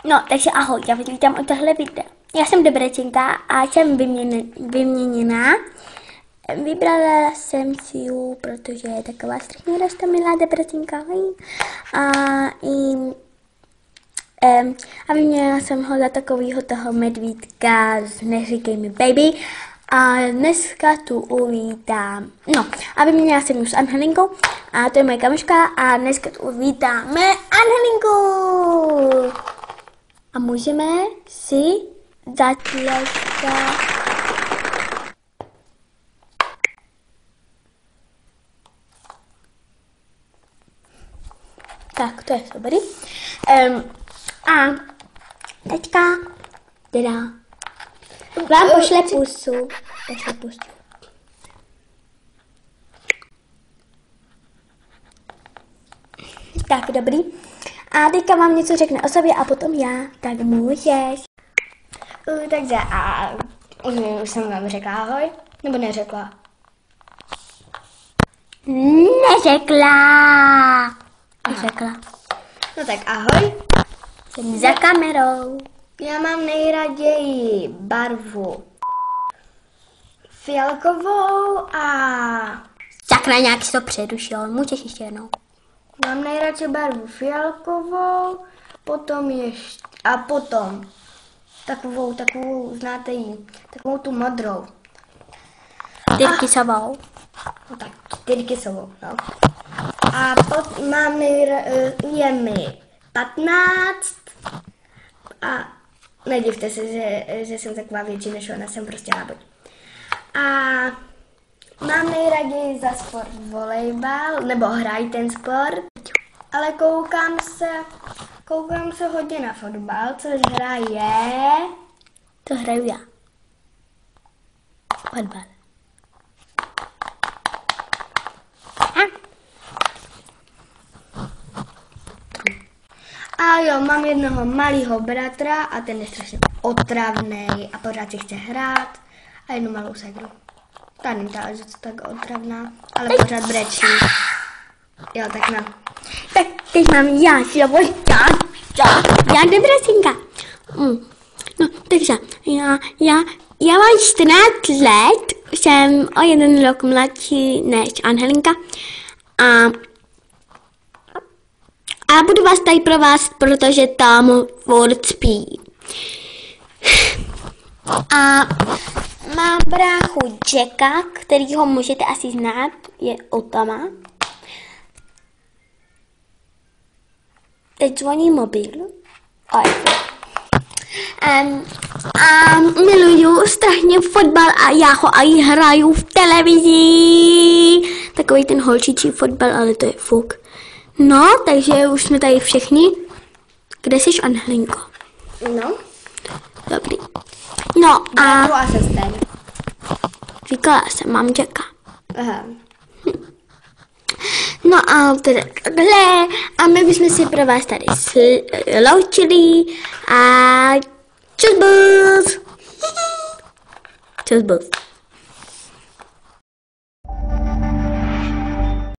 No, takže ahoj, já vás vítám u tohle videa. Já jsem Debrecinka a jsem vyměněná. Vybrala jsem si ji, protože je taková strašně roztomilá Debrecinka. A vyměnila jsem ho za takovýho toho medvídka z Neříkej mi baby. A dneska tu uvítám. No, a vyměnila jsem ji s Angelinkou. A to je moje kamoška. A dneska tu uvítáme Angelinku. A můžeme si zatleskat. Tak, to je dobrý. A teďka teda vám pošle pusu. Tak, dobrý. A teďka vám něco řekne o sobě a potom já, tak můžeš. Takže už jsem vám řekla ahoj, nebo neřekla? Neřekla. No tak ahoj. Jsem za kamerou. Já mám nejraději barvu fialkovou a... Sakra, nějak si to přerušil, můžeš ještě jednou. Mám nejradši barvu fialkovou, potom ještě... A potom takovou, znáte ji, takovou tu modrou. Tyrkysovou. No tak, tyrkysovou, no. A mám je mi 15 a nedivte se, že jsem taková větší než ona, jsem prostě láboď. A mám nejraději za sport volejbal, nebo hraju ten sport, ale koukám se hodně na fotbal, což hraje... To hraju já. Fotbal. A jo, mám jednoho malého bratra a ten je strašně otravnej a pořád si chce hrát. A jednu malou segru. Ta není tak otravná, ale pořád brečí. Jo, tak no. Tak teď mám já Debrecinka. No, takže já mám 14 let, jsem o 1 rok mladší než Angelinka a budu vás tady provázet, protože tam furt spí. A mám bráchu Jacka, kterýho můžete asi znát, je Otama. Teď zvoní mobil. A miluju strašně fotbal a já ho i hraju v televizi. Takový ten holčičí fotbal, ale to je fuk. No, takže už jsme tady všichni. Kde jsi, Angelinko? No. Dobrý. No a... Říkala jsem, mám Jacka. Aha. No a teda takhle. A my bychom si pro vás tady sloučili. A čus bus.